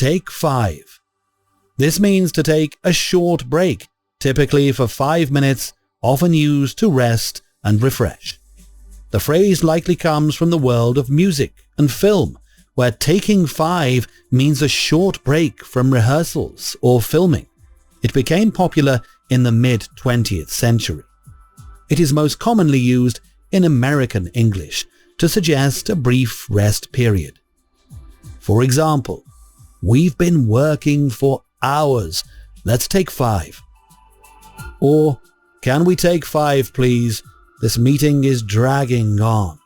take 5. This means to take a short break, typically for 5 minutes, often used to rest and refresh. The phrase likely comes from the world of music and film, where taking 5 means a short break from rehearsals or filming. It became popular in the mid-20th century. It is most commonly used in American English to suggest a brief rest period. For example, "We've been working for hours. Let's take 5." Or, "Can we take 5, please? This meeting is dragging on."